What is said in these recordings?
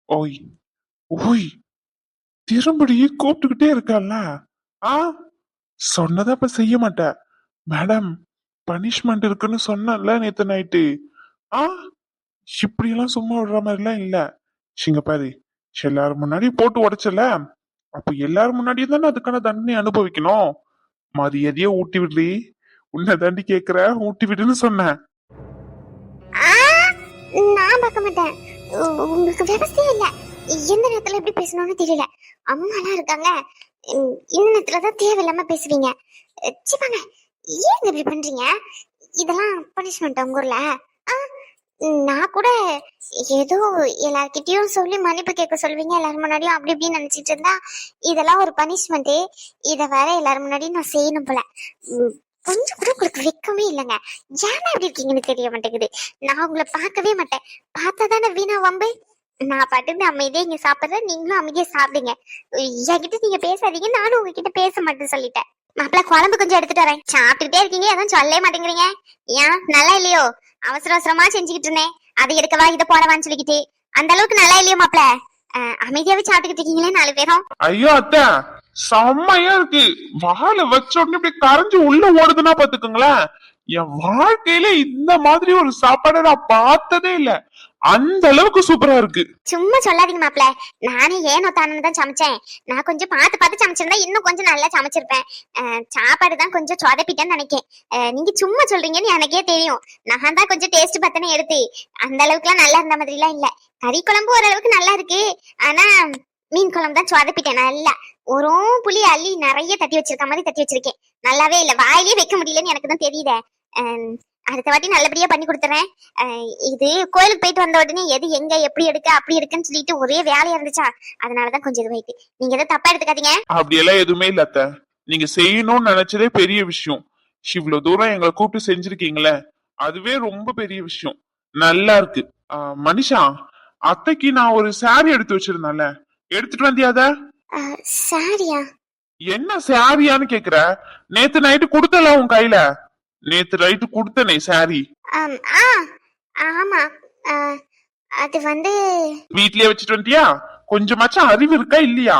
ஓய் ஓய், திரும்படியே கூப்பிட்டுக்கிட்டே இருக்கல்ல. ஆ, சொன்னதை அப்ப செய்ய மாட்ட. மேடம், பனிஷ்மெண்ட் இருக்குன்னு சொன்னல நேத்து நைட்டு. ஆ, இப்படி எல்லாம் சும்மா விடுற மாதிரி எல்லாம் இல்ல. சிங்க பாரு, எல்லாரும் முன்னாடி போட்டு உடைச்சல, அப்ப எல்லாரும் முன்னாடியும் தானே அதுக்கான தண்டனை அனுபவிக்கணும். மரியாதையே ஊட்டி விடுறி. உன்னை தாண்டி கேக்குற, ஊட்டி விடுன்னு சொன்னேன். ஆ, நான் பார்க்க மாட்டேன். உங்களுக்கு விவசாயம் இல்ல. எந்த நேரத்துல எப்படி பேசணும்னு தெரியல. அம்மா எல்லாம் இருக்காங்க. இந்த நேரத்துலதான் தேவையில்லாம பேசுவீங்க. சிப்பாங்க, ஏன் இப்படி பண்றீங்க? இதெல்லாம் பனிஷ்மெண்ட் உங்க ஊர்ல? ஆ, நான் கூட ஏதோ எல்லார்கிட்டயும் சொல்லி மன்னிப்பு கேட்க சொல்வீங்க எல்லாரும் முன்னாடியும் அப்படி இப்படின்னு நினைச்சிட்டு இருந்தா இதெல்லாம் ஒரு பனிஷ்மெண்ட். இத வேற எல்லாரும் முன்னாடியும் நான் செய்யணும் போல. கொஞ்சம் கூட உங்களுக்கு வெக்கமே இல்லைங்க. ஏன்னா எப்படி இருக்கீங்கன்னு தெரிய மாட்டேங்குது. நான் உங்களை பார்க்கவே மாட்டேன். பார்த்தா தானே வீணா வம்பு. நான் பாட்டுன்னு அமைதியா இங்க சாப்பிடுறேன், நீங்களும் அமைதியா சாப்பிடுங்க. என்கிட்ட நீங்க பேசாதீங்க, நானும் உங்ககிட்ட பேச மாட்டேன்னு சொல்லிட்டேன். மாப்பிள்ள, குழம்பு கொஞ்சம் எடுத்துட்டு வரேன். சாப்பிட்டுக்கிட்டே இருக்கீங்க, எதுவும் சொல்லவே மாட்டேங்கிறீங்க. ஏன் நல்லா இல்லையோ? அவசர அவசரமா செஞ்சுக்கிட்டு இருந்தேன், அதை எடுக்கவா இதை போடவான்னு சொல்லிக்கிட்டு. அந்த அளவுக்கு நல்லா இல்லையோ மாப்பிள்ள? அமைதியாவே சாப்பிட்டுக்கிட்டு இருக்கீங்களே 4 பேரும். ஐயோ அத்தை, செம்மையா இருக்கு. வாழை வச்ச உடனே இப்படி கரைஞ்சு உள்ள ஓடுதுன்னா பாத்துக்கோங்களேன். என் வாழ்க்கையில இந்த மாதிரி ஒரு சாப்பாடை நான் பார்த்ததே இல்ல. அந்த அளவுக்கு சூப்பரா இருக்கு. சும்மா சொல்லாதீங்க மாப்பிள்ள. நானே ஏனோ தானே தான் சமைச்சேன். நான் கொஞ்சம் பார்த்து பார்த்து சமைச்சிருந்தா இன்னும் கொஞ்சம் நல்லா சமைச்சிருப்பேன். சாப்பாடு தான் கொஞ்சம் சொதப்பிட்டேன்னு நினைக்கேன். நீங்க சும்மா சொல்றீங்கன்னு எனக்கே தெரியும். நான் தான் கொஞ்சம் டேஸ்ட் பார்த்தேன்னு எடுத்து. அந்த அளவுக்குலாம் நல்லா இருந்த மாதிரி எல்லாம் இல்ல. கறி குழம்பு ஓரளவுக்கு நல்லா இருக்கு. ஆனா மீன் குழம்பு தான் சொதப்பிட்டேன். நல்லா ஒரு புளி அள்ளி நிறைய தட்டி வச்சிருக்க மாதிரி தட்டி வச்சிருக்கேன். நல்லாவே இல்ல, வாயிலே வைக்க முடியலன்னு எனக்கு தான் தெரியுதே. அடுத்த வாட்டி நல்லபடியா பண்ணி கொடுத்துறேன். இது கோயிலுக்கு போயிட்டு வந்த உடனே எது எங்க எப்படி எடுக்க அப்படி இருக்குன்னு சொல்லிட்டு ஒரே வேலையா இருந்துச்சா, அதனாலதான் கொஞ்சம் இதுவாயிட்டு. நீங்க எதாவது தப்பா எடுத்துக்காதீங்க. அப்படி எல்லாம் எதுவுமே இல்ல அத்தை. நீங்க செய்யணும்னு நினைச்சதே பெரிய விஷயம். இவ்வளவு தூரம் எங்களை கூப்பிட்டு செஞ்சிருக்கீங்களே, அதுவே ரொம்ப பெரிய விஷயம். நல்லா இருக்கு. மனிஷா, அத்தைக்கு நான் ஒரு சாரி எடுத்து வச்சிருந்தேன்ல, எடுத்துட்டு வந்தியாத? சாரியா? என்ன சாரியான்னு கேக்குற? நேத்து நைட்டு கொடுத்தல உன் கையில. நேத்து நைட்டு கொடுத்தனே சாரி. ஆமா. அது வந்து வீட்லயே வச்சுட்டு வந்தியா? கொஞ்சமாச்சும் அறிவு இருக்கா இல்லையா?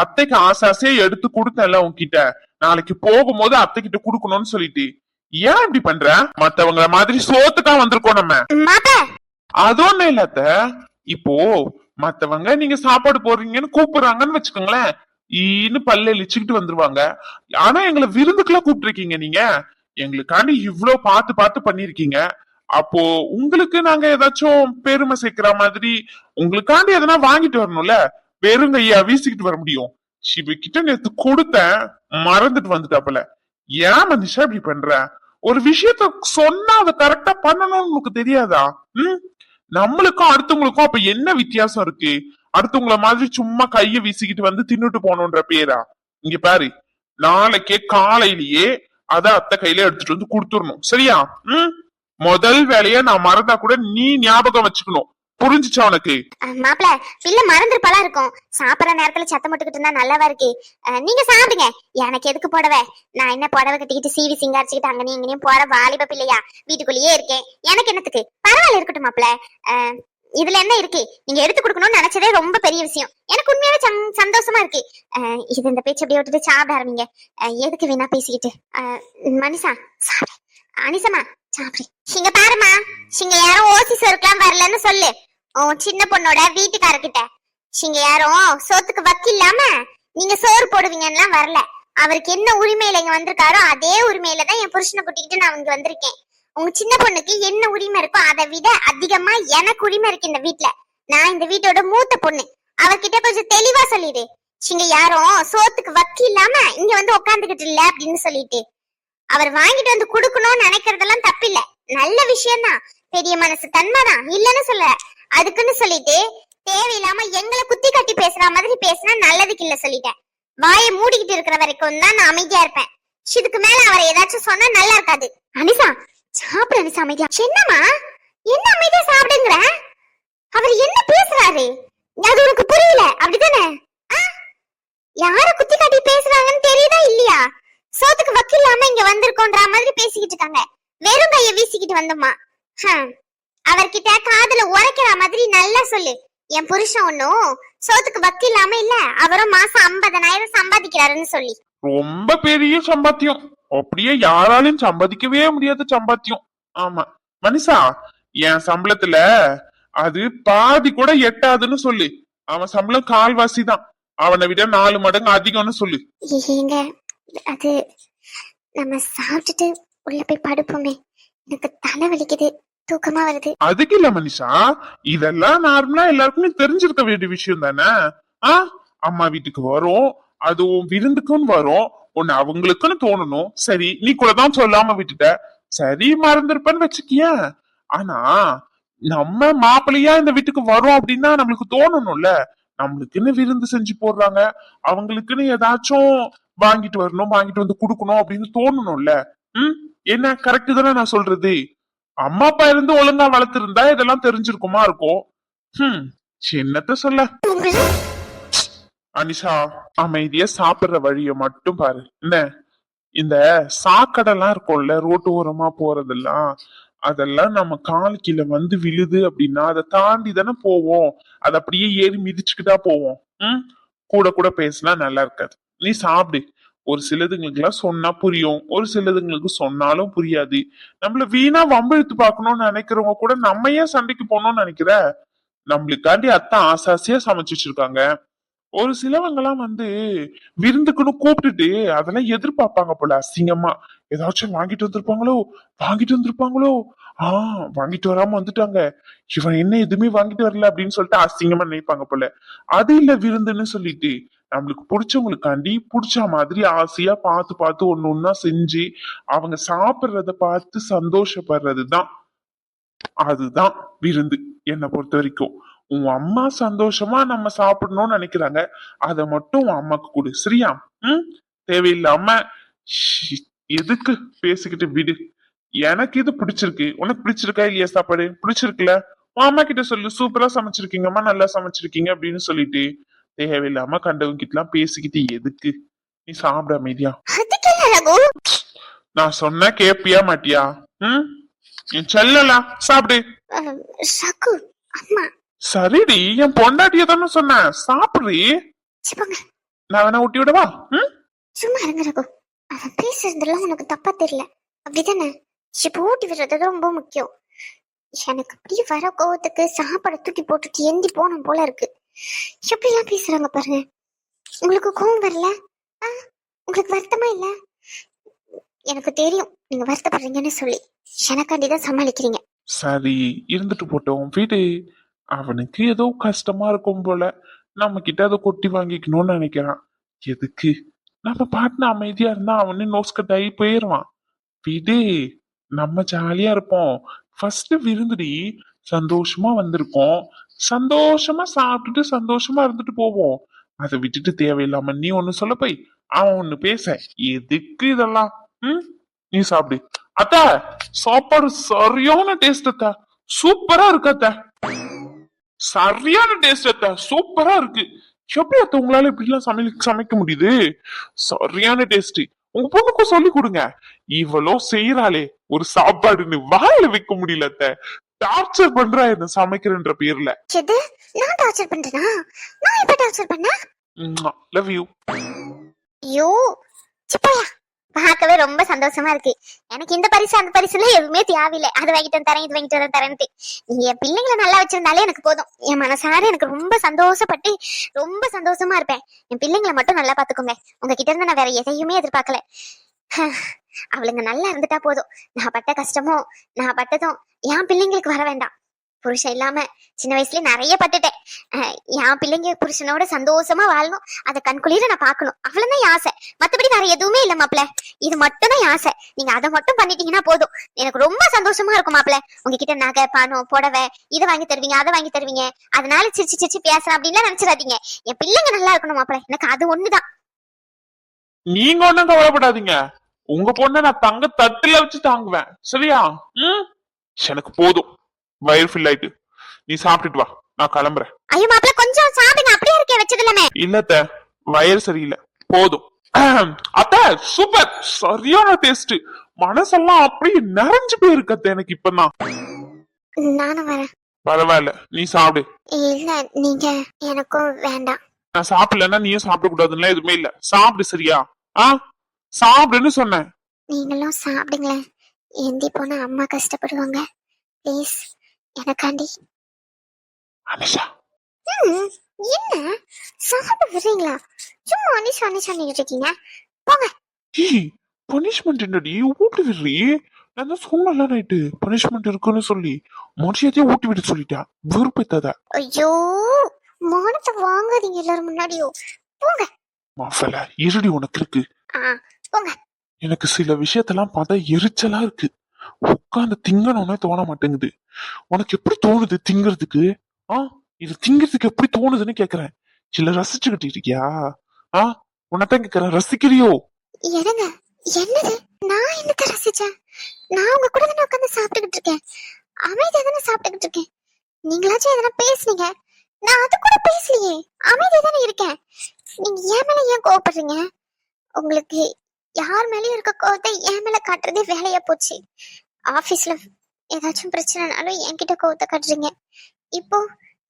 அத்தைக்கு ஆசாசையா எடுத்து கொடுத்தல உன்கிட்ட. நாளைக்கு போகும்போது அத்தை கிட்ட குடுக்கணும்னு சொல்லிட்டு ஏன் இப்படி பண்ற? மத்தவங்கள மாதிரி சோத்துக்கா வந்திருக்கோம் நம்ம. அது ஒண்ணும் இல்ல அத்தை. இப்போ மத்தவங்க நீங்க சாப்பாடு போடுறீங்கன்னு கூப்பிடுறாங்கன்னு வச்சுக்கோங்களேன், ஈன்னு பல்ல இழிச்சுக்கிட்டு வந்துருவாங்க. ஆனா எங்களை விருந்துக்குலாம் கூப்பிட்டுருக்கீங்க நீங்க. எங்களுக்காண்டி இவ்வளவு பார்த்து பார்த்து பண்ணிருக்கீங்க. அப்போ உங்களுக்கு நாங்க ஏதாச்சும் பெருமை சேர்க்கிற மாதிரி உங்களுக்காண்டி எதனா வாங்கிட்டு வரணும்ல. வெறும் கையா வீசிக்கிட்டு வர முடியும்? சிவகிட்ட நேத்து கொடுத்தேன், மறந்துட்டு வந்துட்டாப்புல. ஏன் மனுஷா இப்படி பண்ற? ஒரு விஷயத்த சொன்னா அதை கரெக்டா பண்ணணும்னு உனக்கு தெரியாதா? நம்மளுக்கும் அடுத்தவங்களுக்கும் அப்ப என்ன வித்தியாசம் இருக்கு? அடுத்தவங்கள மாதிரி சும்மா கைய வீசிக்கிட்டு வந்து தின்னுட்டு போனோன்ற பேரா? இங்க பாரு, நாளைக்கே காலையிலேயே அத அத்தை கையில எடுத்துட்டு வந்து கொடுத்துடணும், சரியா? முதல் வேலைய நான் மறந்தா கூட நீ ஞாபகம் வச்சுக்கணும். புரிஞ்சுச்சா உனக்கு? மாப்பிள்ள, பிள்ளை மறந்துருப்பலா இருக்கும். சாப்பிடற நேரத்துல சத்தம் போட்டுக்கிட்டு இருந்தா நல்லாவா இருக்கு? நீங்க சாப்பிடுங்க. எனக்கு எதுக்கு புடவை? நான் என்ன புடவை கட்டிக்கிட்டு சீவி சிங்காரிச்சுக்கிட்டு அங்கனையும் இங்கனையும் போற வாலிப பிள்ளையா? வீட்டுக்குள்ளேயே இருக்கேன். எனக்கு என்னத்துக்கு? பரவாயில்ல, இருக்கட்டும் மாப்பிள்ள. இதுல என்ன இருக்கு? நீங்க எடுத்து கொடுக்கணும்னு நினைச்சதே ரொம்ப பெரிய விஷயம். எனக்கு உண்மையாவே சந்தோஷமா இருக்கு. இது இந்த பேச்சு அப்படியே விட்டுட்டு சாப்பிட ஆரம்பிங்க. எதுக்கு வேணா பேசிக்கிட்டு. மனிஷா சாப்பிடு. அனிசமா சாப்பிடு. இங்க பாருமா, இங்க யாரும் ஓசி சோறுக்கெல்லாம் வரலன்னு சொல்லு சின்ன பொண்ணோட வீட்டுக்காரர்கிட்ட. இங்க யாரும் சோத்துக்கு வக்கு இல்லாம நீங்க சோறு போடுவீங்கன்னா வரல. அவருக்கு என்ன உரிமையில இங்க வந்திருக்காரோ அதே உரிமையில தான் என் புருஷனை கூட்டிக்கிட்டு நான் இங்க வந்திருக்கேன். உங்க சின்ன பொண்ணுக்கு என்ன உரிமை இருக்கோ அதை விட அதிகமா எனக்கு உரிமை இருக்கு இந்த வீட்டுல. நான் இந்த வீட்டோட மூத்த பொண்ணு. அவர்கிட்ட கொஞ்சம் தெளிவா சொல்லிடு. இங்க யாரும் சோத்துக்கு வக்கு இல்லாம இங்க வந்து உட்காந்துக்கிட்டு இல்ல அப்படின்னு சொல்லிட்டு. அவர் வாங்கிட்டு வந்து குடுக்கணும்னு நினைக்கிறதெல்லாம் தப்பில்ல, நல்ல விஷயம்தான். பெரிய மனசு தன்மைதான், இல்லன்னு சொல்ல. அதுக்குன்னு சொல்லிட்டு தேவையில்லாம எங்களை குத்தி கட்டி பேசுற மாதிரி பேசினா நல்லதுக்கு இல்ல சொல்லிட்டேன். வாயை மூடிக்கிட்டு இருக்கிற வரைக்கும் தான் நான் அமைதியா இருப்பேன். இதுக்கு மேல அவரை ஏதாச்சும் சொன்னா நல்லா இருக்காது. அனிசா சாப்பிடு. அனிசா அமைதியா. என்னமா என்ன அமைதியா சாப்பிடுங்கிற? அவர் என்ன பேசுறாரு? அது உனக்கு புரியல அப்படித்தானே? யார குத்தி காட்டி பேசுறாங்கன்னு தெரியுதா இல்லையா? சோத்துக்கு வக்கு இல்லாம இங்க வந்திருக்கோன்ற மாதிரி பேசிக்கிட்டு இருக்காங்க. வெறும் கைய வீசிக்கிட்டு வந்தோமா? அவர்கிட்ட காதுல உரைக்கிற மாதிரி நல்லா சொல்லு. என் புருஷன் ஒன்னும் சோத்துக்கு பக்தி இல்லாம இல்ல, அவரும் மாசம் 50,000 சம்பாதிக்கிறாருன்னு சொல்லி. ரொம்ப பெரிய சம்பாத்தியம், அப்படியே யாராலையும் சம்பாதிக்கவே முடியாத சம்பாத்தியம். ஆமா மனுஷா, என் சம்பளத்துல அது பாதி கூட எட்டாதுன்னு சொல்லு. அவன் சம்பளம் கால்வாசி தான், அவனை விட 4 மடங்கு அதிகம்னு சொல்லு. ஏங்க அது நம்ம சாப்பிட்டுட்டு உள்ள போய் படுப்போமே, எனக்கு தலை வலிக்குது, தூக்கமா வருது. அதுக்கு இல்ல மனுஷா, இதெல்லாம் நார்மலா எல்லாருக்குமே தெரிஞ்சிருக்க வேண்டிய விஷயம் தானே. அம்மா வீட்டுக்கு வரும், அதுவும் விருந்துக்குன்னு வரும், ஒன்னு அவங்களுக்குன்னு தோணணும். சரி நீ கூட தான் சொல்லாம விட்டுட்ட, சரி மறந்துருப்பேன்னு வச்சுக்கிய. ஆனா நம்ம மாப்பிள்ளையா இந்த வீட்டுக்கு வரோம் அப்படின்னா நம்மளுக்கு தோணணும்ல, நம்மளுக்குன்னு விருந்து செஞ்சு போடுறாங்க, அவங்களுக்குன்னு ஏதாச்சும் வாங்கிட்டு வரணும், வாங்கிட்டு வந்து குடுக்கணும் அப்படின்னு தோணணும்ல. என்ன கரெக்ட் தானே நான் சொல்றது? அம்மா அப்பா இருந்து ஒழுங்கா வளர்த்திருந்தா இதெல்லாம் தெரிஞ்சிருக்குமா இருக்கும். சின்னத்த சொல்ல. அனிஷா, அமைதியா சாப்பிடுற வழிய மட்டும் பாரு என்ன. இந்த சாக்கடைலாம் இருக்கும்ல, ரோட்டு ஓரமா போறதெல்லாம், அதெல்லாம் நம்ம கால் கீழே வந்து விழுது அப்படின்னா அதை தாண்டி தானே போவோம். அதை அப்படியே ஏறி மிதிச்சுக்கிட்டா போவோம். கூட கூட பேசினா நல்லா இருக்காது. நீ சாப்பிடு. ஒரு சிலதுங்களுக்கு எல்லாம் சொன்னா புரியும், ஒரு சிலதுங்களுக்கு சொன்னாலும் புரியாது. நம்மள வீணா வம்பிழுத்து பாக்கணும்னு நினைக்கிறவங்க கூட நம்ம ஏன் சண்டைக்கு போகணும்னு நினைக்கிற? நம்மளுக்காண்டி அத்தான் ஆசாசியா சமைச்சு வச்சிருக்காங்க. ஒரு சிலவங்க எல்லாம் வந்து விருந்துக்குன்னு கூப்பிட்டுட்டு அதெல்லாம் எதிர்பார்ப்பாங்க போல அசிங்கமா. ஏதாச்சும் வாங்கிட்டு வந்திருப்பாங்களோ, வாங்கிட்டு வந்திருப்பாங்களோ, வாங்கிட்டு வராம வந்துட்டாங்க, இவன் என்ன எதுவுமே வாங்கிட்டு வரல அப்படின்னு சொல்லிட்டு அசிங்கமா நினைப்பாங்க போல. அது இல்ல விருந்துன்னு சொல்லிட்டு நம்மளுக்கு பிடிச்சவங்களுக்காண்டி பிடிச்ச மாதிரி ஆசையா பார்த்து பார்த்து ஒண்ணு ஒன்னா செஞ்சு அவங்க சாப்பிடுறத பார்த்து சந்தோஷப்படுறதுதான், அதுதான் விருந்து. என்னை பொறுத்த வரைக்கும் உன் அம்மா சந்தோஷமா நம்ம சாப்பிடணும்னு நினைக்கிறாங்க, அதை மட்டும் உன் அம்மாக்கு கொடு, சரியா? தேவையில்லாம எதுக்கு பேசிக்கிட்டு விடு. எனக்கு இது பிடிச்சிருக்கு, உனக்கு பிடிச்சிருக்கா இல்லையா? சாப்பாடு பிடிச்சிருக்குல, உன் அம்மா கிட்ட சொல்லு, சூப்பரா சமைச்சிருக்கீங்கம்மா, நல்லா சமைச்சிருக்கீங்க அப்படின்னு சொல்லிட்டு. தேவையில்லாம கண்டவங்க கிட்ட எல்லாம் பேசிக்கிட்டு எதுக்கு? நீ சாப்பிட அமைதியா. நான் சொன்ன கேப்பியா மாட்டியா? என் செல்லலாம் சாப்பிடு. சரிடி, என் பொண்டாட்டிய தானே சொன்னேன், சாப்பிடுறீ. நான் வேணா ஊட்டி விடவா? சும்மா இருங்க ரகு, அத பேசுறதுல உனக்கு தப்பா தெரியல அப்படிதானே? இப்ப ஊட்டி விடுறது ரொம்ப முக்கியம். எனக்கு அப்படி வர கோவத்துக்கு சாப்பாடு தூக்கி போட்டுட்டு எந்தி போனோம் போல இருக்கு. எப்படிலாம் பேசுறாங்க பாருங்க. உங்களுக்கு கோவம் வரல? உங்களுக்கு வருத்தமா இல்ல? எனக்கு தெரியும் நீங்க வருத்தப்படுறீங்கன்னு சொல்லி, எனக்காண்டிதான் சமாளிக்கிறீங்க. சரி இருந்துட்டு போட்டோம் வீடு. அவனுக்கு ஏதோ கஷ்டமா இருக்கும் போல, நம்ம கிட்ட அதை கொட்டி வாங்கிக்கணும்னு நினைக்கிறான். எதுக்கு? நம்ம பாட்டுன அமைதியா இருந்தா அவனு நோஸ் கட் ஆகி போயிருவான். வீடு, நம்ம ஜாலியா இருப்போம். ஃபர்ஸ்ட் விருந்துடி, சந்தோஷமா வந்திருக்கோம், சந்தோஷமா சாப்பிட்டுட்டு சந்தோஷமா இருந்துட்டு போவோம். அதை விட்டுட்டு தேவையில்லாம நீ ஒண்ணு சொல்ல போய் அவன் ஒண்ணு பேச, எதுக்கு இதெல்லாம்? நீ சாப்பிடு. அத்த, சாப்பாடு சரியான டேஸ்ட் அத்த, சூப்பரா இருக்கு அத்த, சரியான டேஸ்ட் அத்த, சூப்பரா இருக்கு. எப்படி அத்த உங்களால இப்படி எல்லாம் சமைக்க முடியுது? சரியான டேஸ்ட். உங்க பொண்ணுக்கும் சொல்லி கொடுங்க. இவ்வளோ செய்யறாளே ஒரு சாப்பாடுன்னு வாயில வைக்க முடியல அத்த, டார்ச்சர் பண்றா என்ன சமைக்கிறன்ற பேர்ல. நான் டார்ச்சர் பண்றேனா? நான் எப்ப டார்ச்சர் பண்ணேன்? Love you. ஐயோ சிப்பையா, பார்க்கவே ரொம்ப சந்தோஷமா இருக்கு. எனக்கு இந்த பரிசு அந்த பரிசுல எதுவுமே தேவையில்லை. அது வாங்கிட்டு தரேன், இது வாங்கிட்டு தரேன்ட்டு நீங்க என் பிள்ளைங்களை நல்லா வச்சிருந்தாலே எனக்கு போதும். என் மனசார எனக்கு ரொம்ப சந்தோஷப்பட்டு ரொம்ப சந்தோஷமா இருப்பேன். என் பிள்ளைங்களை மட்டும் நல்லா பாத்துக்கோங்க. உங்ககிட்ட இருந்து நான் வேற எதையுமே எதிர்பார்க்கல. அவளுங்க நல்லா இருந்துட்டா போதும். நான் பட்ட கஷ்டமோ நான் பட்டதும் என் பிள்ளைங்களுக்கு வர வேண்டாம். புருஷன் இல்லாம சின்ன வயசுல நிறைய பட்டுட்டேன். என் பிள்ளைங்க புருஷனோட சந்தோஷமா வாழணும், அதை கண்குளிர நான் பாக்கணும், அவ்வளவுதான் ஆசை. மத்தபடி வேற எதுவுமே இல்ல மாப்பிள்ள, இது மட்டும் தான் ஆசை. நீங்க அதை மட்டும் பண்ணிட்டீங்கன்னா போதும், எனக்கு ரொம்ப சந்தோஷமா இருக்கும் மாப்பிள்ள. உங்ககிட்ட நகை பணம் புடவை இதை வாங்கி தருவீங்க, அதை வாங்கி தருவீங்க, அதனால சிரிச்சு சிரிச்சு பேசுறேன் அப்படின்லாம் நினைச்சிடாதீங்க. என் பிள்ளைங்க நல்லா இருக்கணும் மாப்பிள்ள, எனக்கு அது ஒண்ணுதான். நீங்க ஒண்ணும் கவலைப்படாதீங்க, உங்க பொண்ண நான் தங்க தட்டுல வச்சு தாங்குவேன், சரியா? எனக்கு போதும், வயிறு ஃபில் ஆயிட்டு. நீ சாப்பிட்டுட்டு வா, நான் கிளம்புறேன். ஐயோ மாப்பிள்ள கொஞ்சம் சாப்பிடுங்க, அப்படியே இருக்கே வச்சதுலமே. இல்லத்த, வயிறு சரியில்லை, போதும். அத்த சூப்பர், சரியான டேஸ்ட், மனசெல்லாம் அப்படியே நிறைஞ்சு போயிருக்கு அத்த எனக்கு இப்பதான். நானும் வரேன். பரவாயில்ல, நீ சாப்பிடு. இல்ல நீங்க எனக்கும் வேண்டாம். நான் சாப்பிடலன்னா நீயும் சாப்பிட கூடாதுன்னா எதுவுமே இல்ல. சாப்பிடு சரியா? ஆ, சாப்பிடுன்னு சொன்னேன். நீங்களும் சாப்பிடுங்களேன். ஏந்தி போன அம்மா கஷ்டப்படுவாங்க. ப்ளீஸ் எனக்காண்டி. அனிஷா, என்ன சாப்பிட விடுறீங்களா? சும்மா அனிஷா அனிஷா இருக்கீங்க. போங்க. ஏய், பனிஷ்மெண்ட் என்னடி ஊட்டி விடுறீ? நான் தான் சொன்னல நைட்டு பனிஷ்மெண்ட் இருக்குன்னு சொல்லி மனுஷத்தையே ஊட்டி விட சொல்லிட்டா. வெறுப்பேத்தாத. ஐயோ, மானத்தை வாங்காதீங்க எல்லாரும் முன்னாடியோ. போங்க. மாஃபல இருடி உனக்கு இருக்கு. போங்க. எனக்கு சில விஷயத்தெல்லாம் பார்த்தா எரிச்சலா இருக்கு. உட்காந்து திங்கணும்னே தோண மாட்டேங்குது. உனக்கு எப்படி தோணுது திங்கிறதுக்கு? இது திங்கிறதுக்கு எப்படி தோணுதுன்னு கேக்குறேன். இல்ல ரசிச்சுக்கிட்டு இருக்கியா? உன்னதான் கேக்குறேன், ரசிக்கிறியோ? என்னங்க என்னது? நான் என்னத்த ரசிச்சேன்? நான் உங்க கூட தானே உட்காந்து சாப்பிட்டுக்கிட்டு இருக்கேன். அமைதியா தானே சாப்பிட்டுக்கிட்டு இருக்கேன். நீங்களாச்சும் எதனா பேசுனீங்க, நான் அது கூட பேசலையே. அமைதியா தானே இருக்கேன். நீங்க என் மேல ஏன் கோவப்படுறீங்க? உங்களுக்கு யார் மேலயும் இருக்க கோவத்தை என் மேல காட்டுறதே வேலையா போச்சு. ஆபீஸ்ல ஏதாச்சும் பிரச்சனைனாலும் என்கிட்ட கோவத்தை காட்டுறீங்க. இப்போ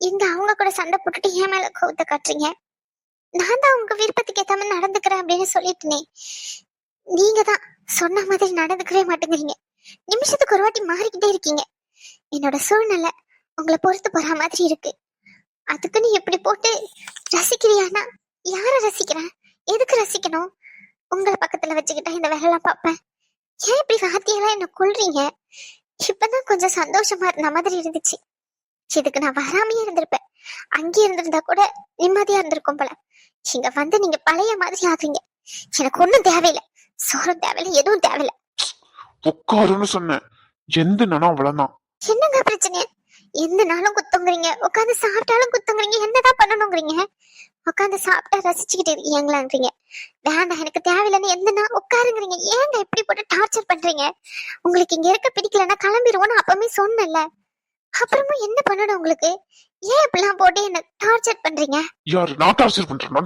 இங்க அவங்க கூட சண்டை போட்டுட்டு என் மேல கோவத்தை காட்டுறீங்க. நான் தான் உங்க விருப்பத்துக்கு ஏத்த மாதிரி நடந்துக்கிறேன் அப்படின்னு சொல்லிட்டுனே, நீங்க தான் சொன்ன மாதிரி நடந்துக்கவே மாட்டேங்கிறீங்க. நிமிஷத்துக்கு ஒரு வாட்டி மாறிக்கிட்டே இருக்கீங்க. என்னோட சூழ்நிலை உங்களை பொறுத்து போற மாதிரி இருக்கு. அதுக்கு நீ எப்படி போட்டு ரசிக்கிறியானா யார ரசிக்கிறேன்? எதுக்கு ரசிக்கணும்? உங்களை பக்கத்துல வச்சுக்கிட்டா இந்த வேலைலாம் பார்ப்பேன். ஏன் இப்படி வாத்தியெல்லாம் என்ன கொள்றீங்க? இப்பதான் கொஞ்சம் சந்தோஷமா இருந்த மாதிரி இருந்துச்சு. இதுக்கு நான் வராமையே இருந்திருப்பேன். அங்கேயே இருந்திருந்தா கூட நிம்மதியா இருந்திருக்கும் போல. இங்க வந்து நீங்க பழைய மாதிரி ஆகுறீங்க. எனக்கு ஒண்ணும் தேவையில்லை. சோறும் தேவையில்லை, எதுவும் தேவையில்லை. உட்காருன்னு சொன்னேன். எந்த நானும் அவ்வளவுதான். என்னங்க பிரச்சனை? எந்த நாளும் குத்தங்கிறீங்க, உட்காந்து சாப்பிட்டாலும் குத்தங்கிறீங்க. என்னதான் பண்ணணுங்கிறீங்க? உட்காந்து சாப்பிட்டா ரசிச்சுக்கிட்டு இருக்கீங்களான்றீங்க. வேண்டாம் எனக்கு தேவையில்லைன்னு எந்த நாள் உட்காருங்கிறீங்க. ஏங்க எப்படி போட்டு டார்ச்சர் பண்றீங்க? உங்களுக்கு இங்க இருக்க பிடிக்கலன்னா கிளம்பிடுவோன்னு அப்பவே சொன்னல. அப்புறமா என்ன பண்ணணும் உங்களுக்கு? ஏன் இப்படிலாம் போட்டு என்ன டார்ச்சர் பண்றீங்க? யாரு நான் டார்ச்சர் பண்றேன்?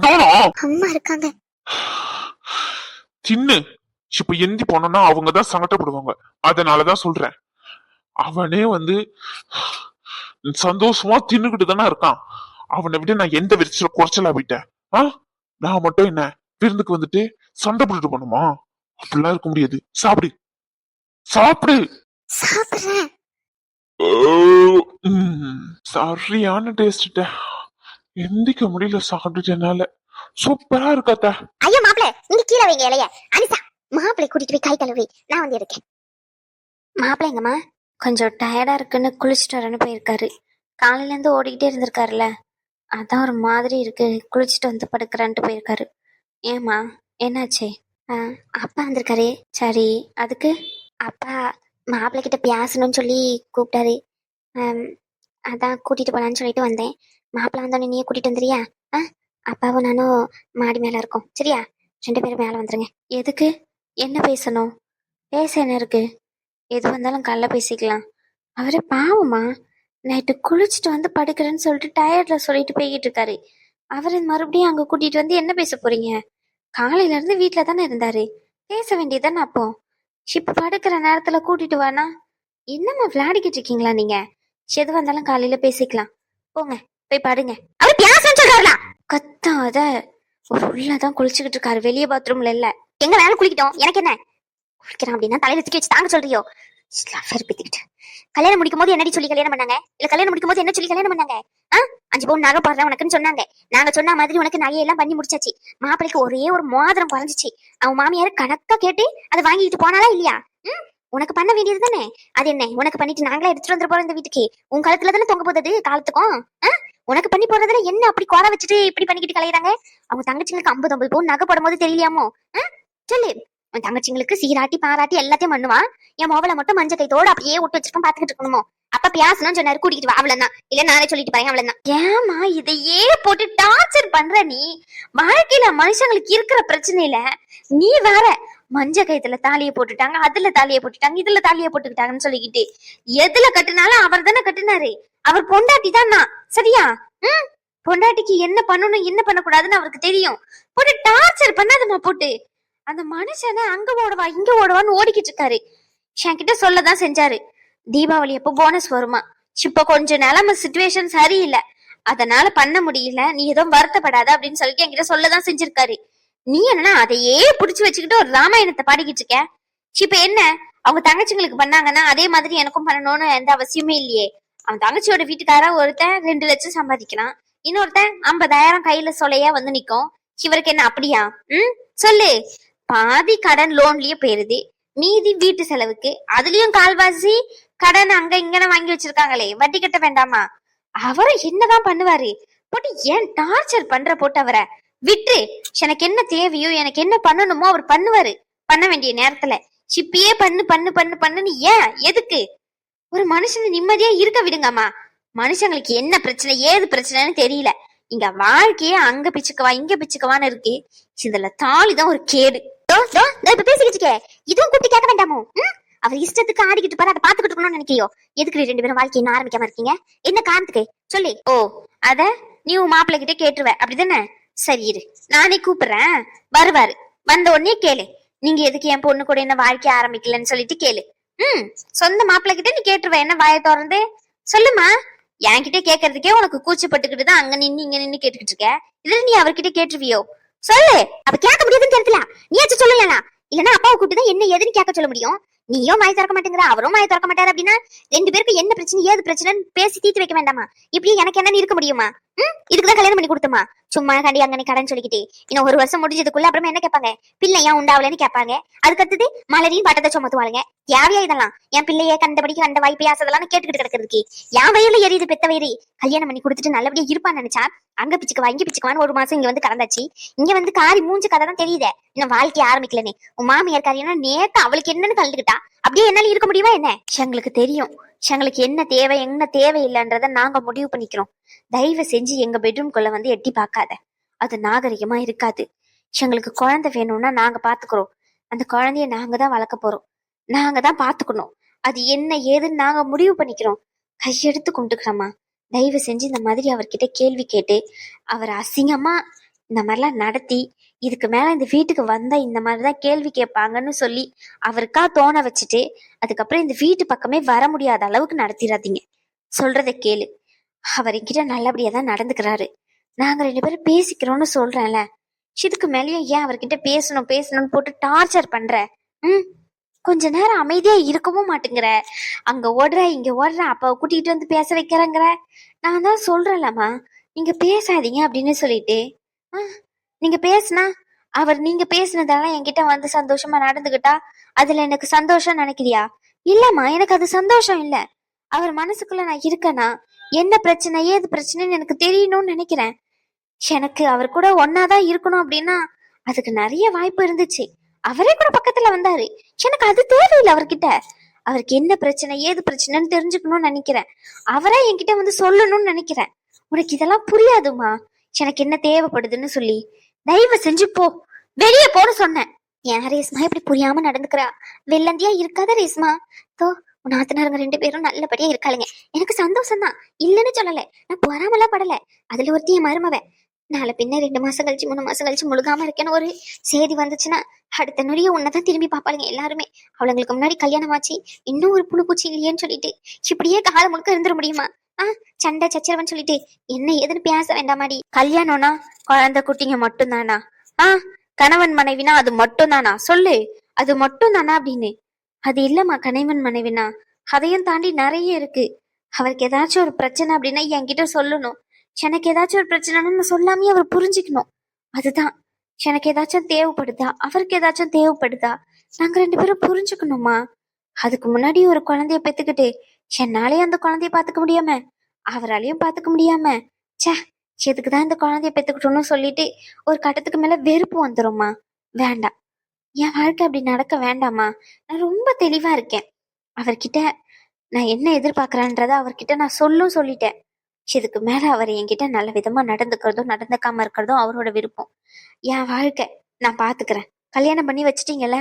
அம்மா இருக்காங்க. சின்ன இப்ப எந்தி போனோம்னா அவங்கதான் சங்கடப்படுவாங்க. அதனாலதான் சொல்றேன். அவனே வந்து சந்தோஷமா தின்னுகிட்டு தானே இருக்கான். அவனை விட நான் எந்த விரிச்சல குறைச்சலா விட்டேன்? நான் மட்டும் என்ன விருந்துக்கு வந்துட்டு சண்டை போட்டுட்டு போனோமா? அப்படிலாம் இருக்க முடியாது. சாப்பிடு சாப்பிடு. சாப்பிடுறேன். சரியான டேஸ்ட். எந்திக்க முடியல சாப்பிட்டுட்டனால. சூப்பரா இருக்காத்த. ஐயோ மாப்பிள, நீங்க கீழே வைங்க இலைய. அனிதா, மாப்பிளை கூட்டிட்டு போய் கை கழுவி நான் வந்து இருக்கேன். மாப்பிள்ளைங்கம்மா கொஞ்சம் டயர்டா இருக்குன்னு குளிச்சுட்டு வரேன்னு போயிருக்காரு. காலையில இருந்து ஓடிக்கிட்டே இருந்திருக்காருல்ல, அதான் ஒரு மாதிரி இருக்கு, குளிச்சுட்டு வந்து படுக்கிறேன்ட்டு போயிருக்காரு. ஏமா என்னாச்சு? அப்பா வந்திருக்காரு. சரி, அதுக்கு அப்பா மாப்பிள்ளை கிட்ட பேசணும்னு சொல்லி கூப்பிட்டாரு. அதான் கூட்டிட்டு போலான்னு சொல்லிட்டு வந்தேன். மாப்பிள்ளை வந்தோடனே நீயே கூட்டிட்டு வந்துறியா? அப்பாவும் நானும் மாடி மேல இருக்கோம். சரியா? 2 பேரும் மேல வந்துருங்க. எதுக்கு? என்ன பேசணும்? பேச என்ன இருக்கு? எது வந்தாலும் காலைல பேசிக்கலாம். அவரு பாவமா நைட்டு குளிச்சுட்டு வந்து படுக்கிறேன்னு சொல்லிட்டு டயர்ட்ல சொல்லிட்டு போய்கிட்டு இருக்காரு. அவரு மறுபடியும் அங்க கூட்டிட்டு வந்து என்ன பேச போறீங்க? காலையில இருந்து வீட்டுல தானே இருந்தாரு, பேச வேண்டியதானே. அப்போ இப்ப படுக்கிற நேரத்துல கூட்டிட்டு வானா என்னம்மா விளையாடிக்கிட்டு இருக்கீங்களா நீங்க? எது வந்தாலும் காலையில பேசிக்கலாம். போங்க போய் பாருங்க. அவர் பேசன்னு சொல்றாருல. கத்தாத. உள்ளதான் குளிச்சுக்கிட்டு இருக்காரு, வெளியே பாத்ரூம்ல இல்ல. எங்க வேணாலும் குளிக்கிட்டோம், எனக்கு என்ன? குளிக்கிறான் அப்படின்னா தலையில தூக்கி வச்சு தாங்க சொல்றியோ? கல்யாணம் முடிக்கும் போது என்னடி சொல்லி கல்யாணம் பண்ணாங்க? இல்ல கல்யாணம் முடிக்கும் போது என்ன சொல்லி கல்யாணம் பண்ணாங்க? 5 பவுன் நகை போடுறேன் உனக்குன்னு சொன்னாங்க. நாங்க சொன்ன மாதிரி உனக்கு நகையெல்லாம் பண்ணி முடிச்சாச்சு. மாப்பிளைக்கு ஒரே ஒரு மோதிரம் குறைஞ்சிச்சு. அவன் மாமியார் கணக்கா கேட்டு அதை வாங்கிட்டு போனாலா இல்லையா? உனக்கு பண்ண வேண்டியது தானே. அது என்ன உனக்கு பண்ணிட்டு நாங்களா எடுத்துட்டு வந்துட்டு போறோம் இந்த வீட்டுக்கு? உன் காலத்துல தானே தொங்க போதது காலத்துக்கும். உனக்கு பண்ணி போறதுல என்ன அப்படி குறை வச்சுட்டு இப்படி பண்ணிக்கிட்டு கலையிறாங்க? அவங்க தங்கச்சிங்களுக்கு 50 பவுன் நகை போடும் போது தெரியலையாமோ? சொல்லு. உன் தங்கச்சிங்களுக்கு சீராட்டி பாராட்டி எல்லாத்தையும் பண்ணுவான். என் மோவலை மட்டும் மஞ்ச கைத்தோடு அப்படியே விட்டு வச்சிருக்கோம், பாத்துக்கிட்டு இருக்கணுமோ? அப்ப பேசணும்னு சொன்னாரு, கூட்டிட்டு வா அவ்வளவுதான். இல்ல நானே சொல்லிட்டு பாருங்க அவ்வளவுதான். ஏமா இதையே போட்டு டார்ச்சர் பண்ற நீ? வாழ்க்கையில மனுஷங்களுக்கு இருக்கிற பிரச்சனையில நீ வேற மஞ்ச கைத்துல தாலியை போட்டுட்டாங்க, அதுல தாலியை போட்டுட்டாங்க, இதுல தாலியை போட்டுக்கிட்டாங்கன்னு சொல்லிக்கிட்டு எதுல கட்டுனாலும் அவர் தானே கட்டுனாரு. அவர் பொண்டாட்டி தான். சரியா? பொண்டாட்டிக்கு என்ன பண்ணணும் என்ன பண்ணக்கூடாதுன்னு அவருக்கு தெரியும். போட்டு டார்ச்சர் பண்ணாதமா போட்டு. அந்த மனுஷனை அங்க ஓடுவா இங்க ஓடுவான்னு ஓடிக்கிட்டு இருக்காரு. என்கிட்ட சொல்லதான் செஞ்சாரு, தீபாவளி அப்போ போனஸ் வருமா, இப்ப கொஞ்சம் நிலைமை சுச்சுவேஷன் சரியில்லை, அதனால பண்ண முடியல, நீ எதுவும் வருத்தப்படாத அப்படின்னு சொல்லிட்டு என்கிட்ட சொல்லதான் செஞ்சிருக்காரு. நீ என்ன அதையே புடிச்சு வச்சுக்கிட்டு ஒரு ராமாயணத்தை பாடிக்கிட்டு இருக்க? இப்ப என்ன, அவங்க தங்கச்சிங்களுக்கு பண்ணாங்கன்னா அதே மாதிரி எனக்கும் பண்ணணும்னு எந்த அவசியமே இல்லையே. அவன் தங்கச்சியோட வீட்டுக்காரா ஒருத்தன் 2 லட்சம் சம்பாதிக்கிறான், இன்னொருத்தன் 50,000 கையில சொலையா வந்து நிக்கும். இவருக்கு என்ன அப்படியா? சொல்லு. பாதி கடன் லோன்லயே போயிருது, மீதி வீட்டு செலவுக்கு, அதுலயும் கால்வாசி கடன் அங்க இங்கன்னு வாங்கி வச்சிருக்காங்களே, வட்டி கட்ட வேண்டாமா? அவரும் என்னதான் பண்ணுவாரு? போட்டு ஏன் டார்ச்சர் பண்ற? போட்டு அவரை விட்டு, எனக்கு என்ன தேவையோ எனக்கு என்ன பண்ணணுமோ அவர் பண்ணுவாரு பண்ண வேண்டிய நேரத்துல. சிப்பியே பண்ணு பண்ணு பண்ணு பண்ணுன்னு ஏன் எதுக்கு? ஒரு மனுஷனை நிம்மதியா இருக்க விடுங்கம்மா. மனுஷங்களுக்கு என்ன பிரச்சனை ஏது பிரச்சனைன்னு தெரியல. இங்க வாழ்க்கையே அங்க பிச்சுக்கவா இங்க பிச்சுக்கவான்னு இருக்கு. இதுல தாலிதான் ஒரு கேடு. இப்ப பேசிக்கிட்டு இருக்கே, இதுவும் கூட்டி கேட்க வேண்டாமோ? அவர் இஷ்டத்துக்கு ஆடிக்கிட்டு பாரு, அதை பாத்துக்கிட்டு இருக்கணும்னு நினைக்கிறியோ? எதுக்கு 2 பேரும் வாழ்க்கை இன்னும் ஆரம்பிக்காம இருக்கீங்க? என்ன காரணத்துக்கு சொல்லி? ஓ, அத நீ உன் மாப்பிள்ளை கிட்ட கேட்டுருவ அப்படிதானே? சரி இரு, நானே கூப்பிடுறேன், வருவாரு. வந்த உடனே கேளு, நீங்க எதுக்கு என் பொண்ணு கூட என்ன வாழ்க்கை ஆரம்பிக்கலன்னு சொல்லிட்டு கேளு. சொந்த மாப்பிள்ளை கிட்ட நீ கேட்டுருவ, என்ன வாயை திறந்து சொல்லுமா. என்கிட்ட கேட்கறதுக்கே உனக்கு கூச்சப்பட்டுக்கிட்டு தான் அங்க நின்னு இங்க நின்னு கேட்டுக்கிட்டு இருக்க, இதுல நீ அவர்கிட்ட கேட்டுருவியோ? சொல்லு. அப்ப கேட்க முடியாதுன்னு தெரியல, நீயாச்சும் சொல்லலாம். இல்லன்னா அப்பாவை கூப்பிட்டுதான் என்ன ஏதுன்னு கேட்க சொல்ல முடியும். நீயும் வாய் திறக்க மாட்டேங்கிற, அவரும் வாய் திறக்க மாட்டாரு அப்படின்னா 2 பேருக்கு என்ன பிரச்சனை ஏது பிரச்சனைன்னு பேசி தீர்த்து வைக்க வேண்டாமா? இப்படி எனக்கு என்னன்னு இருக்க முடியுமா? இதுக்குதான் கல்யாணம் பண்ணி கொடுத்தோமா? சும்மா கண்டி அங்கனே கடன் சொல்லிக்கிட்டு இன்னும் 1 வருஷம் முடிஞ்சதுக்குள்ள அப்புறமா என்ன கேட்பாங்க? பிள்ளை ஏன் உண்டாவலன்னு கேட்பாங்க. அதுக்கடுத்தது மலரையும் பட்டத்தை சுமத்துவாளுங்க. தேவையா இதெல்லாம்? என் பிள்ளைய கண்டபடிக்கு கண்ட வாய்ப்பு ஆசதெல்லாம் கேட்டுக்கிட்டு கிடக்கிறதுக்கு என் வயிறுல எரியுது பெத்த வயிறு. கல்யாணம் பண்ணி கொடுத்துட்டு நல்லபடியா இருப்பான்னு நினைச்சா அங்க பிச்சுக்குவா இங்க பிச்சுக்குவான்னு 1 மாசம் இங்க வந்து கடந்தாச்சு. இங்க வந்து காரி மூஞ்சு கதை தான் தெரியுதே, இன்னும் வாழ்க்கைய ஆரம்பிக்கலன்னு. உன் மாமியார் காரியம்னா நேத்து அவளுக்கு என்னன்னு கலந்துக்கிட்டா, அப்படியே என்னால இருக்க முடியுமா என்ன? எங்களுக்கு தெரியும், எங்களுக்கு என்ன தேவை என்ன தேவையில்லைன்றத நாங்க முடிவு பண்ணிக்கிறோம். தயவு செஞ்சு எங்க பெட்ரூம்குள்ள வந்து எட்டி பார்க்காத, அது நாகரிகமா இருக்காது. எங்களுக்கு குழந்தை வேணும்னா நாங்க பாத்துக்கிறோம், அந்த குழந்தைய நாங்க தான் வளர்க்க போறோம், நாங்க தான் பாத்துக்கணும். அது என்ன ஏதுன்னு நாங்க முடிவு பண்ணிக்கிறோம். கையெடுத்து கும்பிட்டுக்கிறோமா, தயவு செஞ்சு இந்த மாதிரி அவர்கிட்ட கேள்வி கேட்டு அவர் அசிங்கமா இந்த மாதிரிலாம் நடத்தி இதுக்கு மேல இந்த வீட்டுக்கு வந்தா இந்த மாதிரிதான் கேள்வி கேட்பாங்கன்னு சொல்லி அவருக்கா தோண வச்சுட்டு அதுக்கப்புறம் இந்த வீட்டு பக்கமே வர முடியாத அளவுக்கு நடத்திடாதீங்க. சொல்றத கேளு, அவர் என்கிட்ட நல்லபடியா தான் நடந்துக்கிறாரு, நாங்க 2 பேரும் பேசிக்கிறோம்னு சொல்றேன்ல. இதுக்கு மேலேயும் ஏன் அவர்கிட்ட பேசணும் பேசணும்னு போட்டு டார்ச்சர் பண்ற? கொஞ்ச நேரம் அமைதியா இருக்கவும் மாட்டேங்கிற, அங்க ஓடுற இங்க ஓடுற, அப்பாவை கூட்டிகிட்டு வந்து பேச வைக்கிறேங்கிற. நான் தான் சொல்றேன்லம்மா நீங்க பேசாதீங்க அப்படின்னு சொல்லிட்டு. நீங்க பேசுனா அவர் நீங்க பேசுனதெல்லாம் என்கிட்ட வந்து சந்தோஷமா நடந்துகிட்டா அதுல எனக்கு சந்தோஷம் நினைக்கிறியா? இல்லம்மா, எனக்கு அது சந்தோஷம் இல்ல. அவர் மனசுக்குள்ள நான் இருக்கேனா, என்ன பிரச்சனை ஏது பிரச்சனைன்னு எனக்கு தெரியணும்னு நினைக்கிறேன். எனக்கு அவர் கூட ஒன்னாதான் இருக்கணும் அப்படின்னா அதுக்கு நிறைய வாய்ப்பு இருந்துச்சு. அவரே கூட பக்கத்துல வந்தாரு, எனக்கு அது தேவையில்லை. அவர்கிட்ட அவருக்கு என்ன பிரச்சனை ஏது பிரச்சனைன்னு தெரிஞ்சுக்கணும்னு நினைக்கிறேன், அவரே என்கிட்ட வந்து சொல்லணும்னு நினைக்கிறேன். உனக்கு இதெல்லாம் புரியாதுமா, எனக்கு என்ன தேவைப்படுதுன்னு சொல்லி. தயவு செஞ்சு போ, வெளியே போன்னு சொன்னேன். ஏன் ரேஸ்மா இப்படி புரியாம நடந்துக்கிறா? வெள்ளந்தியா இருக்காத ரேஸ்மா. தோ உன் நாத்தனாருங்க 2 பேரும் நல்லபடியா இருக்காளுங்க, எனக்கு சந்தோஷம் தான், இல்லன்னு சொல்லல. நான் பொறாமலாம் படல. அதுல ஒருத்தி என் மருமவ. நாளை பின்ன 2 மாசம் கழிச்சு 3 மாசம் கழிச்சு முழுகாம இருக்கேன்னு ஒரு செய்தி வந்துச்சுன்னா அடுத்த நொடிய உன்னதான் திரும்பி பாப்பாளுங்க எல்லாருமே. அவளுங்களுக்கு முன்னாடி கல்யாணம் ஆச்சு, இன்னும் ஒரு புழு பூச்சி இல்லையேன்னு சொல்லிட்டு இப்படியே காலம் முழுக்க இருந்துட முடியுமா? சண்டை சச்சரவன்னு சொல்லிட்டு என்ன ஏதுன்னு பேச வேண்டாமாடி. கல்யாணம்னா குழந்தை குட்டிங்க மட்டும் தானா? கணவன் மனைவினா அது மட்டும் தானா? சொல்லு, அது மட்டும் தானா அப்படின்னு. அது இல்லம்மா, கணவன் மனைவினா அதையும் தாண்டி நிறைய இருக்கு. அவருக்கு ஏதாச்சும் ஒரு பிரச்சனை அப்படின்னா என்கிட்ட சொல்லணும். எனக்கு ஏதாச்சும் ஒரு பிரச்சனைன்னு சொல்லாமே அவர் புரிஞ்சுக்கணும். அதுதான், எனக்கு ஏதாச்சும் தேவைப்படுதா அவருக்கு ஏதாச்சும் தேவைப்படுதா நாங்க 2 பேரும் புரிஞ்சுக்கணுமா. அதுக்கு முன்னாடி ஒரு குழந்தைய பெத்துக்கிட்டு என்னாலேயும் அந்த குழந்தைய பாத்துக்க முடியாம அவராலையும் பாத்துக்க முடியாம எதுக்குதான் இந்த குழந்தைய பெத்துக்கிட்டோம்னு சொல்லிட்டு ஒரு கட்டத்துக்கு மேல வெறுப்பு வந்துருமா. வேண்டாம், என் வாழ்க்கை அப்படி நடக்க வேண்டாமா. நான் ரொம்ப தெளிவா இருக்கேன். அவர்கிட்ட நான் என்ன எதிர்பார்க்கறேன்றத அவர்கிட்ட நான் சொல்லிட்டேன். இதுக்கு மேல அவர் என்கிட்ட நல்ல விதமா நடந்துக்கிறதும் நடந்துக்காம இருக்கிறதும் அவரோட விருப்பம். என் வாழ்க்கை நான் பாத்துக்கிறேன். கல்யாணம் பண்ணி வச்சிட்டீங்கல்ல,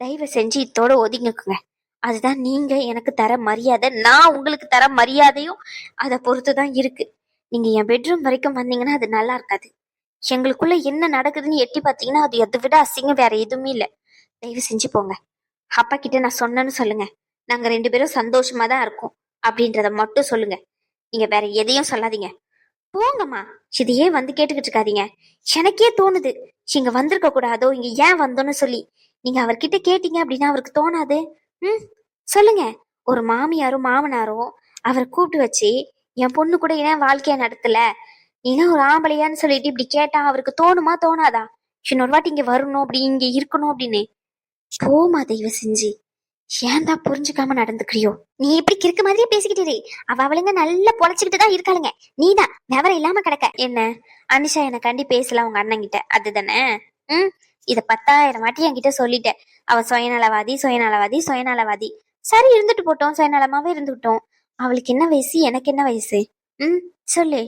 தயவு செஞ்சு இத்தோட ஒதுங்கிக்குங்க. அதுதான் நீங்க எனக்கு தர மரியாதை, நான் உங்களுக்கு தர மரியாதையும் அதை பொறுத்துதான் இருக்கு. நீங்க என் பெட்ரூம் வரைக்கும் வந்தீங்கன்னா அது நல்லா இருக்காது. எங்களுக்குள்ள என்ன நடக்குதுன்னு எட்டி பாத்தீங்கன்னா அது எதை விட அசிங்கம் வேற எதுவுமே இல்லை. தயவு செஞ்சு போங்க. அப்பா கிட்ட நான் சொன்னேன்னு சொல்லுங்க. நாங்க 2 பேரும் சந்தோஷமா தான் இருக்கோம். அப்படின்றத மட்டும் சொல்லுங்க. நீங்க வேற எதையும் சொல்லாதீங்க. போங்கம்மா. இதையே வந்து கேட்டுக்கிட்டு இருக்காதீங்க. எனக்கே தோணுது இங்க வந்திருக்க கூடாதோ, இங்க ஏன் வந்தோன்னு சொல்லி. நீங்க அவர்கிட்ட கேட்டீங்க அப்படின்னா அவருக்கு தோணாது. ம், சொல்லுங்க. ஒரு மாமியாரும் மாமனாரும் அவரை கூப்பிட்டு வச்சு என் பொண்ணு கூட ஏன் வாழ்க்கைய நடத்தல, நீங்க ஒரு ஆம்பளையான்னு சொல்லிட்டு இப்படி கேட்டா அவருக்கு தோணுமா தோணாதா? இன்னொரு வாட்டி இங்க வரணும், அப்படி இங்க இருக்கணும் அப்படின்னு. போமா தயவு செஞ்சு. ஏன் தான் புரிஞ்சுக்காம நடந்துக்கிறியோ? நீ இப்படி கிறுக்கு மாதிரியே பேசிக்கிட்டே இரு. அவளுங்க நல்லா பொழைச்சுக்கிட்டு தான் இருக்காளுங்க. நீதான் விவரம் இல்லாம கிடக்க. என்ன அனிஷா என்ன கண்டி பேசலாம் உங்க அண்ணன் கிட்ட, அதுதானே? ம், இத 10,000 வாட்டி என்கிட்ட சொல்லிட்டேன். அவ சுயநலவாதி சுயநலவாதி சுயநலவாதி. சரி, இருந்துட்டு போட்டோம், சுயநலமாவே இருந்துட்டோம். அவளுக்கு என்ன வயசு, எனக்கு என்ன வயசு? ம், சொல்லு.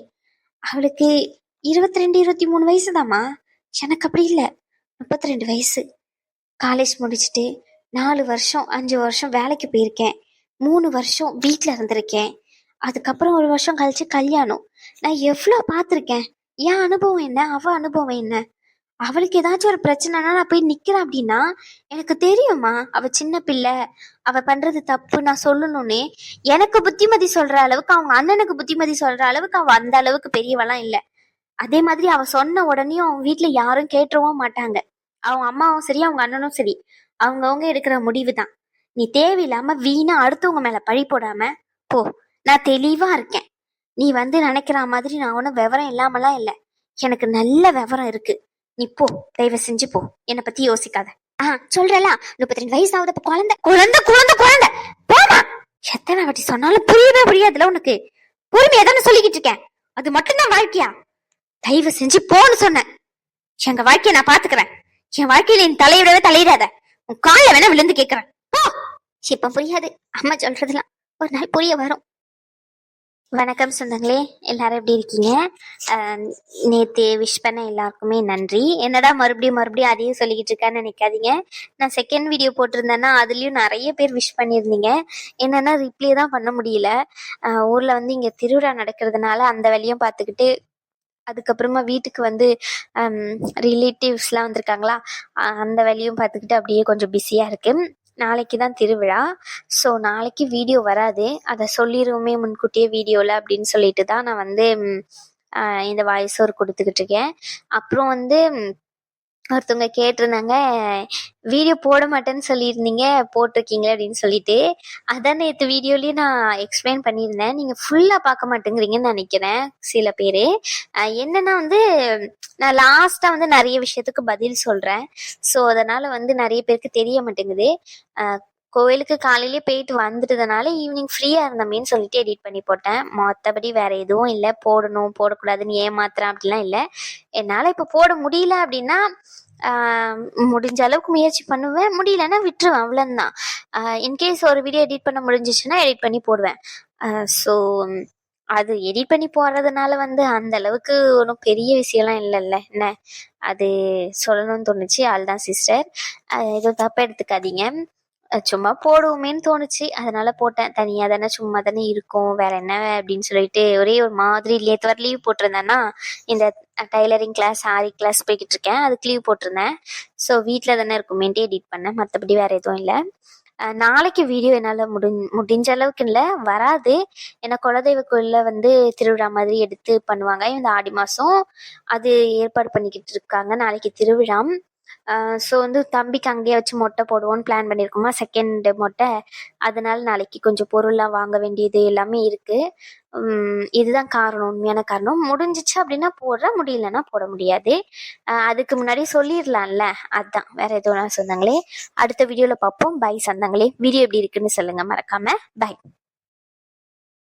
அவளுக்கு 22 23 வயசுதாம்மா. எனக்கு அப்படி இல்ல, 32 வயசு. காலேஜ் முடிச்சுட்டு 4 வருஷம் 5 வருஷம் வேலைக்கு போயிருக்கேன். 3 வருஷம் வீட்டுல இருந்திருக்கேன். அதுக்கப்புறம் 1 வருஷம் கழிச்சு கல்யாணம். நான் எவ்வளவு பார்த்திருக்கேன். என் அனுபவம் என்ன, அவ அனுபவம் என்ன? அவளுக்கு ஏதாச்சும் ஒரு பிரச்சனைனா நான் போய் நிக்கிறேன் அப்படின்னா எனக்கு தெரியுமா அவ சின்ன பிள்ளை, அவ பண்றது தப்பு நான் சொல்லணும்னே. எனக்கு புத்திமதி சொல்ற அளவுக்கு அவங்க அண்ணனுக்கு புத்திமதி சொல்ற அளவுக்கு அவ அந்த அளவுக்கு பெரியவளாம் இல்ல. அதே மாதிரி அவ சொன்ன உடனே அவங்க வீட்டுல யாரும் கேட்டுறவும் மாட்டாங்க. அவங்க அம்மாவும் சரி அவங்க அண்ணனும் சரி, அவங்கவுங்க எடுக்கிற முடிவு தான். நீ தேவையில்லாம வீணா அடுத்தவங்க மேல பழி போடாம போ. நான் தெளிவா இருக்கேன். நீ வந்து நினைக்கிற மாதிரி நான் ஒன்னும் விவரம் இல்லாமலாம் இல்ல. எனக்கு நல்ல விவரம் இருக்கு. நீ போ, தயவு செஞ்சு போ. என்னை பத்தி யோசிக்காத. சொல்றல, 32 வயசாவது குழந்தை குழந்தை குழந்தை குழந்தை. போமா. எத்தனை வாட்டி சொன்னாலும் புரியவே புரியாதுல உனக்கு. பொறுமையா தானே சொல்லிக்கிட்டு இருக்கேன். அது மட்டும்தான் வாழ்க்கையா? தயவு செஞ்சு போன்னு சொன்னேன். எங்க வாழ்க்கைய நான் பாத்துக்கிறேன். என் வாழ்க்கையில என் தலையிடவே தலையிடாத. உன் காலில் வேணா விழுந்து கேக்குறேன். இப்ப புரியாது, அம்மா சொல்றதுலாம் ஒரு நாள் புரிய வரும். வணக்கம் சொந்தங்களே, எல்லாரும் எப்படி இருக்கீங்க? நேத்து விஷ் பண்ண எல்லாருக்குமே நன்றி. என்னடா மறுபடியும் அதையும் சொல்லிக்கிட்டு இருக்கான்னு நினைக்காதீங்க. நான் செகண்ட் வீடியோ போட்டிருந்தேன்னா அதுலயும் நிறைய பேர் விஷ் பண்ணியிருந்தீங்க. என்னன்னா ரிப்ளை தான் பண்ண முடியல. ஊர்ல வந்து இங்க திருவிழா நடக்கிறதுனால அந்த வேலையும் பார்த்துக்கிட்டு, அதுக்கப்புறமா வீட்டுக்கு வந்து ரிலேட்டிவ்ஸ்லாம் வந்திருக்காங்களா, அந்த வேலையும் பார்த்துக்கிட்டு அப்படியே கொஞ்சம் பிஸியாக இருக்கு. நாளைக்கு தான் திருவிழா. ஸோ நாளைக்கு வீடியோ வராது, அதை சொல்லிடுவோமே முன்கூட்டியே வீடியோவில் அப்படின்னு சொல்லிட்டு தான் நான் வந்து இந்த வாய்ஸ் ஓவர் கொடுத்துக்கிட்டு இருக்கேன். அப்புறம் வந்து ஒருத்தவங்க கேட்டிருந்தாங்க, வீடியோ போட மாட்டேன்னு சொல்லியிருந்தீங்க, போட்டிருக்கீங்களே அப்படின்னு சொல்லிட்டு. அதான் நேற்று வீடியோலயே நான் எக்ஸ்பிளைன் பண்ணியிருந்தேன். நீங்கள் ஃபுல்லாக பார்க்க மாட்டேங்கிறீங்கன்னு நினைக்கிறேன் சில பேர். என்னன்னா வந்து நான் லாஸ்ட்டாக வந்து நிறைய விஷயத்துக்கு பதில் சொல்கிறேன். ஸோ அதனால் வந்து நிறைய பேருக்கு தெரிய மாட்டேங்குது. கோவிலுக்கு காலையிலேயே போயிட்டு வந்துட்டதுனால ஈவினிங் ஃப்ரீயாக இருந்தமேன்னு சொல்லிட்டு எடிட் பண்ணி போட்டேன். மற்றபடி வேற எதுவும் இல்லை. போடணும் போடக்கூடாதுன்னு ஏமாத்துறேன் அப்படிலாம் இல்லை. என்னால் இப்போ போட முடியல அப்படின்னா முடிஞ்ச அளவுக்கு முயற்சி பண்ணுவேன், முடியலன்னா விட்டுருவேன், அவ்வளோதான். இன்கேஸ் ஒரு வீடியோ எடிட் பண்ண முடிஞ்சிச்சுன்னா எடிட் பண்ணி போடுவேன். ஸோ அது எடிட் பண்ணி போடுறதுனால வந்து அந்த அளவுக்கு ஒன்றும் பெரிய விஷயம்லாம் இல்லைல்ல. என்ன அது சொல்லணும்னு தோணுச்சு, அதுதான் சிஸ்டர். எதுவும் தப்பாக எடுத்துக்காதீங்க. சும்மா போடுவோமேன்னு தோணுச்சு, அதனால போட்டேன். தனியா தானே, சும்மா தானே இருக்கும், வேற என்ன அப்படின்னு சொல்லிட்டு ஒரே ஒரு மாதிரி. நேற்று வர லீவ் போட்டிருந்தேன்னா இந்த டைலரிங் கிளாஸ் ஆரி கிளாஸ் போய்கிட்டு இருக்கேன், அதுக்கு லீவ் போட்டிருந்தேன். ஸோ வீட்டில் தானே இருக்குமேன்ட்டு எடிட் பண்ணேன், மற்றபடி வேற எதுவும் இல்லை. நாளைக்கு வீடியோ என்னால் முடிஞ்ச அளவுக்கு இல்லை, வராது. ஏன்னா குலதெய்வ கோயிலில் வந்து திருவிழா மாதிரி எடுத்து பண்ணுவாங்க இந்த ஆடி மாதம். அது ஏற்பாடு பண்ணிக்கிட்டு இருக்காங்க. நாளைக்கு திருவிழா. ஸோ வந்து தம்பிக்கு அங்கேயே வச்சு மொட்டை போடுவோன்னு பிளான் பண்ணியிருக்கோமா, செகண்ட் மொட்டை. அதனால நாளைக்கு கொஞ்சம் பொருள்லாம் வாங்க வேண்டியது எல்லாமே இருக்குது. இதுதான் காரணம், உண்மையான காரணம். முடிஞ்சிச்சு அப்படின்னா போடுற, முடியலன்னா போட முடியாது. அதுக்கு முன்னாடி சொல்லிடலாம்ல, அதுதான், வேற எதுவும் சொந்தங்களே. அடுத்த வீடியோவில் பார்ப்போம். பை சொந்தங்களே. வீடியோ எப்படி இருக்குன்னு சொல்லுங்க மறக்காம. பை.